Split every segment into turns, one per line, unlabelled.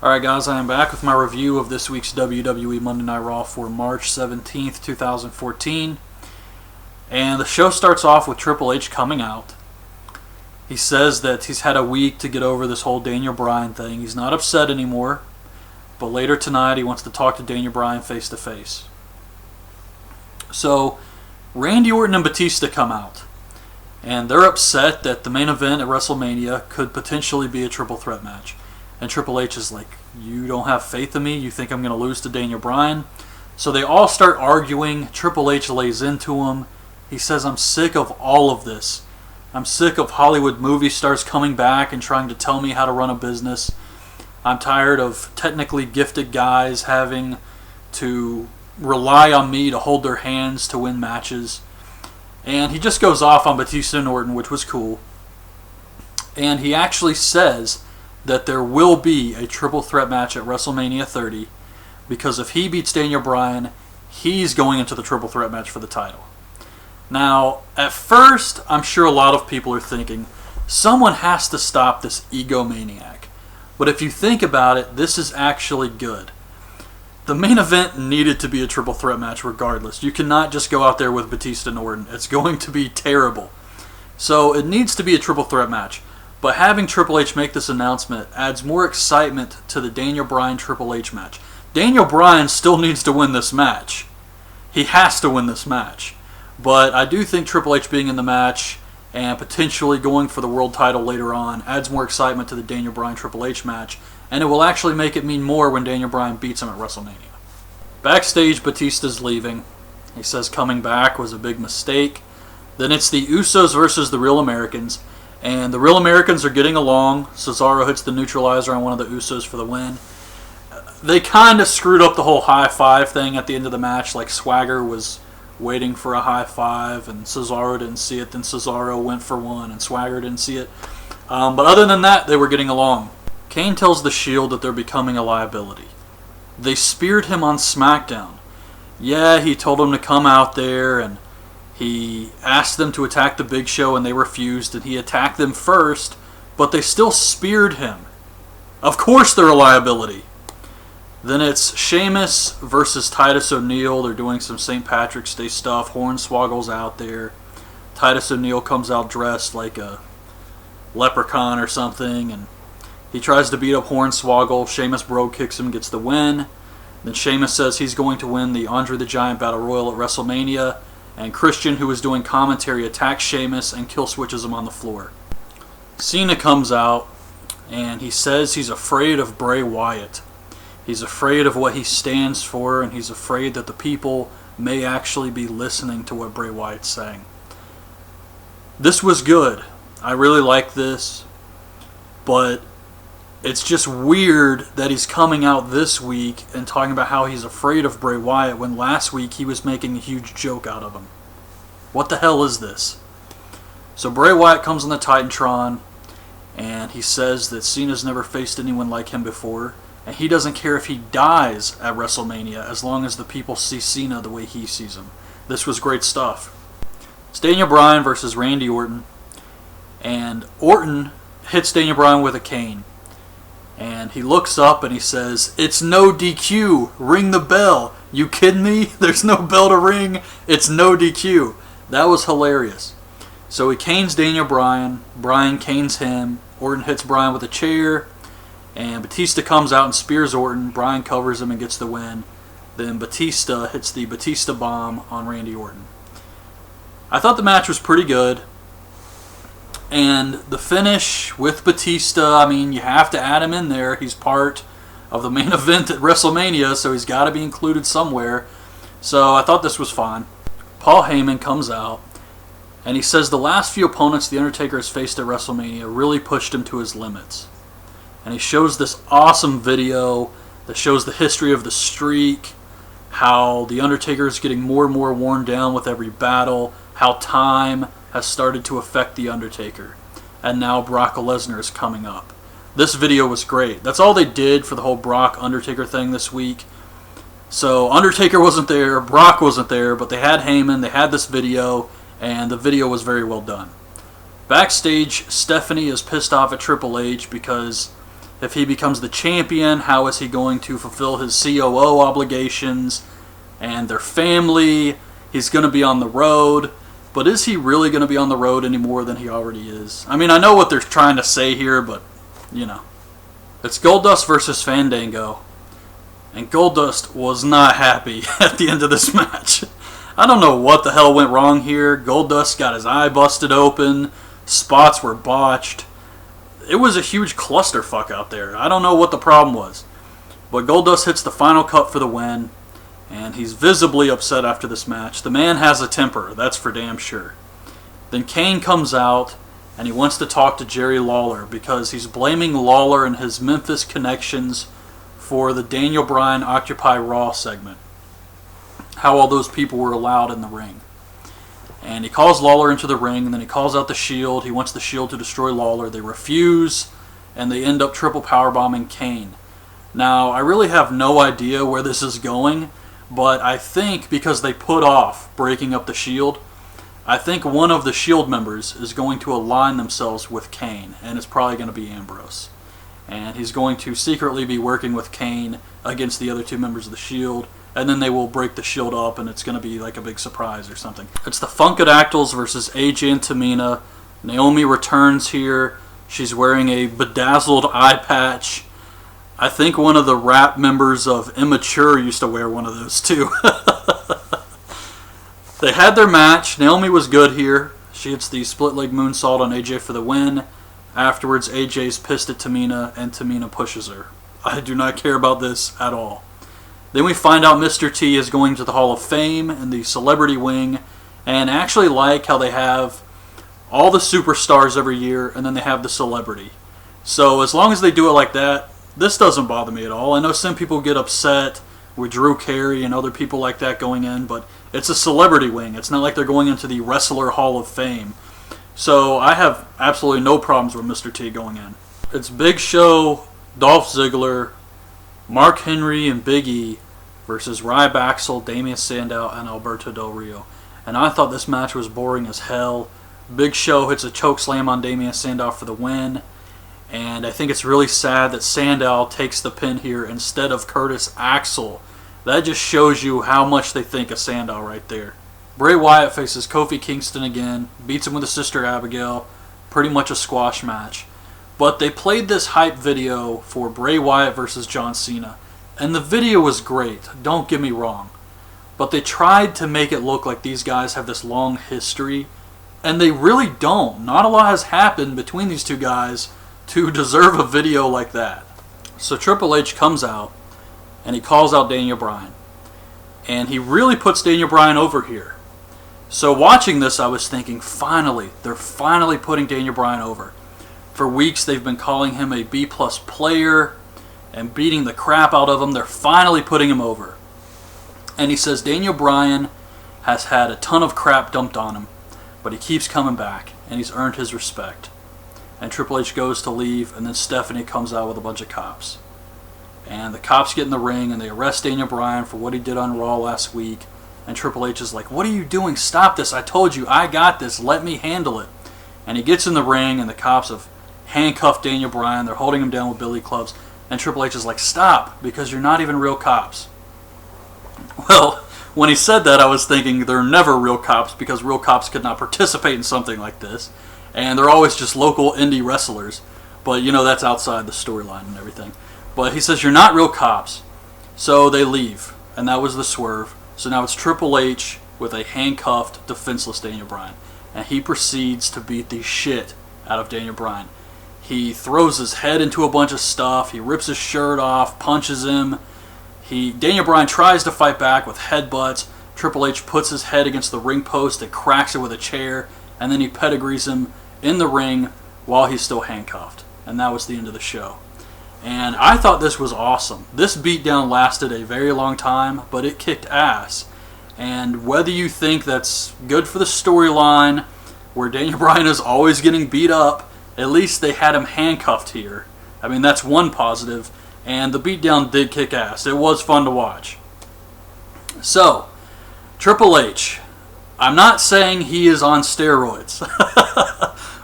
Alright guys, I am back with my review of this week's WWE Monday Night Raw for March 17th, 2014. And the show starts off with Triple H coming out. He says that he's had a week to get over this whole Daniel Bryan thing. He's not upset anymore. But later tonight he wants to talk to Daniel Bryan face to face. So, Randy Orton and Batista come out. And they're upset that the main event at WrestleMania could potentially be a triple threat match. And Triple H is like, you don't have faith in me? You think I'm going to lose to Daniel Bryan? So they all start arguing. Triple H lays into him. He says, I'm sick of all of this. I'm sick of Hollywood movie stars coming back and trying to tell me how to run a business. I'm tired of technically gifted guys having to rely on me to hold their hands to win matches. And he just goes off on Batista and Orton, which was cool. And he actually says that there will be a triple threat match at WrestleMania 30, because if he beats Daniel Bryan, he's going into the triple threat match for the title. Now, at first, I'm sure a lot of people are thinking, someone has to stop this egomaniac. But if you think about it, this is actually good. The main event needed to be a triple threat match regardless. You cannot just go out there with Batista and Orton. It's going to be terrible. So it needs to be a triple threat match. But having Triple H make this announcement adds more excitement to the Daniel Bryan Triple H match. Daniel Bryan still needs to win this match. He has to win this match. But I do think Triple H being in the match and potentially going for the world title later on adds more excitement to the Daniel Bryan Triple H match. And it will actually make it mean more when Daniel Bryan beats him at WrestleMania. Backstage, Batista's leaving. He says coming back was a big mistake. Then it's the Usos versus the Real Americans. And the Real Americans are getting along. Cesaro hits the neutralizer on one of the Usos for the win. They kind of screwed up the whole high five thing at the end of the match. Like Swagger was waiting for a high five and Cesaro didn't see it. Then Cesaro went for one and Swagger didn't see it. But other than that, they were getting along. Kane tells the Shield that they're becoming a liability. They speared him on SmackDown. Yeah, he told them to come out there and he asked them to attack the Big Show and they refused, and he attacked them first, but they still speared him. Of course they're a liability. Then it's Sheamus versus Titus O'Neil. They're doing some St. Patrick's Day stuff. Hornswoggle's out there. Titus O'Neil comes out dressed like a leprechaun or something, and he tries to beat up Hornswoggle. Sheamus bro kicks him, gets the win. Then Sheamus says he's going to win the Andre the Giant Battle Royal at WrestleMania. And Christian, who is doing commentary, attacks Sheamus and kill switches him on the floor. Cena comes out and he says he's afraid of Bray Wyatt. He's afraid of what he stands for, and he's afraid that the people may actually be listening to what Bray Wyatt's saying. This was good. I really like this. But it's just weird that he's coming out this week and talking about how he's afraid of Bray Wyatt when last week he was making a huge joke out of him. What the hell is this? So Bray Wyatt comes on the Titantron and he says that Cena's never faced anyone like him before, and he doesn't care if he dies at WrestleMania as long as the people see Cena the way he sees him. This was great stuff. It's Daniel Bryan versus Randy Orton, and Orton hits Daniel Bryan with a cane. And he looks up and he says, "It's no DQ. Ring the bell." You kidding me? There's no bell to ring. It's no DQ. That was hilarious. So he canes Daniel Bryan. Bryan canes him. Orton hits Bryan with a chair. And Batista comes out and spears Orton. Bryan covers him and gets the win. Then Batista hits the Batista bomb on Randy Orton. I thought the match was pretty good. And the finish with Batista, I mean, you have to add him in there. He's part of the main event at WrestleMania, so he's got to be included somewhere. So I thought this was fine. Paul Heyman comes out, and he says the last few opponents the Undertaker has faced at WrestleMania really pushed him to his limits. And he shows this awesome video that shows the history of the streak, how the Undertaker is getting more and more worn down with every battle, how time has started to affect The Undertaker. And now Brock Lesnar is coming up. This video was great. That's all they did for the whole Brock-Undertaker thing this week. So Undertaker wasn't there, Brock wasn't there, but they had Heyman, they had this video, and the video was very well done. Backstage, Stephanie is pissed off at Triple H because If he becomes the champion, how is he going to fulfill his COO obligations and their family? He's going to be on the road. But is he really going to be on the road any more than he already is? I mean, I know what they're trying to say here, but, you know. It's Goldust versus Fandango. And Goldust was not happy at the end of this match. I don't know what the hell went wrong here. Goldust got his eye busted open. Spots were botched. It was a huge clusterfuck out there. I don't know what the problem was. But Goldust hits the final cut for the win. And he's visibly upset after this match. The man has a temper, that's for damn sure. Then Kane comes out, and he wants to talk to Jerry Lawler because he's blaming Lawler and his Memphis connections for the Daniel Bryan Occupy Raw segment. How all those people were allowed in the ring. And he calls Lawler into the ring, and then he calls out the Shield. He wants the Shield to destroy Lawler. They refuse, and they end up triple powerbombing Kane. Now, I really have no idea where this is going, but I think because they put off breaking up the Shield, I think one of the Shield members is going to align themselves with Kane, and it's probably going to be Ambrose. And he's going to secretly be working with Kane against the other two members of the Shield, and then they will break the Shield up, and it's going to be like a big surprise or something. It's the Funkadactyls versus AJ and Tamina. Naomi returns here. She's wearing a bedazzled eye patch. I think one of the rap members of Immature used to wear one of those too. They had their match. Naomi was good here. She hits the split leg moonsault on AJ for the win. Afterwards, AJ's pissed at Tamina, and Tamina pushes her. I do not care about this at all. Then we find out Mr. T is going to the Hall of Fame in the celebrity wing, and I actually like how they have all the superstars every year, and then they have the celebrity. So as long as they do it like that, this doesn't bother me at all. I know some people get upset with Drew Carey and other people like that going in, but it's a celebrity wing. It's not like they're going into the Wrestler Hall of Fame. So I have absolutely no problems with Mr. T going in. It's Big Show, Dolph Ziggler, Mark Henry, and Big E versus Ryback, Damian Sandow, and Alberto Del Rio. And I thought this match was boring as hell. Big Show hits a chokeslam on Damian Sandow for the win. And I think it's really sad that Sandow takes the pin here instead of Curtis Axel. That just shows you how much they think of Sandow right there. Bray Wyatt faces Kofi Kingston again, beats him with his sister Abigail. Pretty much a squash match. But they played this hype video for Bray Wyatt versus John Cena. And the video was great, don't get me wrong. But they tried to make it look like these guys have this long history. And they really don't. Not a lot has happened between these two guys to deserve a video like that. So Triple H comes out and he calls out Daniel Bryan. And he really puts Daniel Bryan over here. So watching this I was thinking, finally, they're finally putting Daniel Bryan over. For weeks they've been calling him a B+ player and beating the crap out of him. They're finally putting him over. And he says Daniel Bryan has had a ton of crap dumped on him, but he keeps coming back and he's earned his respect. And Triple H goes to leave, and then Stephanie comes out with a bunch of cops. And the cops get in the ring, and they arrest Daniel Bryan for what he did on Raw last week. And Triple H is like, "What are you doing? Stop this. I told you, I got this. Let me handle it." And he gets in the ring, and the cops have handcuffed Daniel Bryan. They're holding him down with billy clubs. And Triple H is like, "Stop, because you're not even real cops." Well, when he said that, I was thinking they're never real cops because real cops could not participate in something like this. And they're always just local indie wrestlers. But, you know, that's outside the storyline and everything. But he says, "You're not real cops." So they leave. And that was the swerve. So now it's Triple H with a handcuffed, defenseless Daniel Bryan. And he proceeds to beat the shit out of Daniel Bryan. He throws his head into a bunch of stuff. He rips his shirt off, punches him. Daniel Bryan tries to fight back with headbutts. Triple H puts his head against the ring post and cracks it with a chair. And then he pedigrees him in the ring while he's still handcuffed. And that was the end of the show. And I thought this was awesome. This beatdown lasted a very long time, but it kicked ass. And whether you think that's good for the storyline, where Daniel Bryan is always getting beat up, at least they had him handcuffed here. I mean, that's one positive. And the beatdown did kick ass. It was fun to watch. So, Triple H. I'm not saying he is on steroids.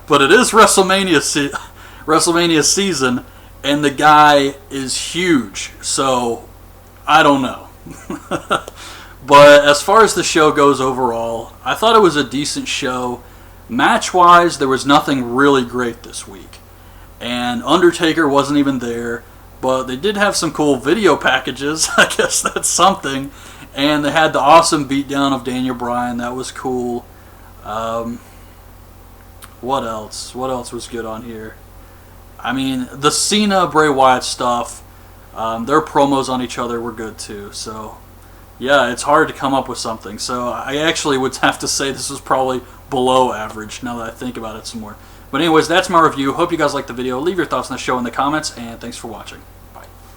But it is WrestleMania season, and the guy is huge, so I don't know. But as far as the show goes overall, I thought it was a decent show. Match-wise, there was nothing really great this week. And Undertaker wasn't even there, but they did have some cool video packages. I guess that's something. And they had the awesome beatdown of Daniel Bryan. That was cool. What else? What else was good on here? I mean, the Cena, Bray Wyatt stuff, their promos on each other were good too. So, yeah, it's hard to come up with something. So I actually would have to say this was probably below average now that I think about it some more. But anyways, that's my review. Hope you guys liked the video. Leave your thoughts on the show in the comments, and thanks for watching.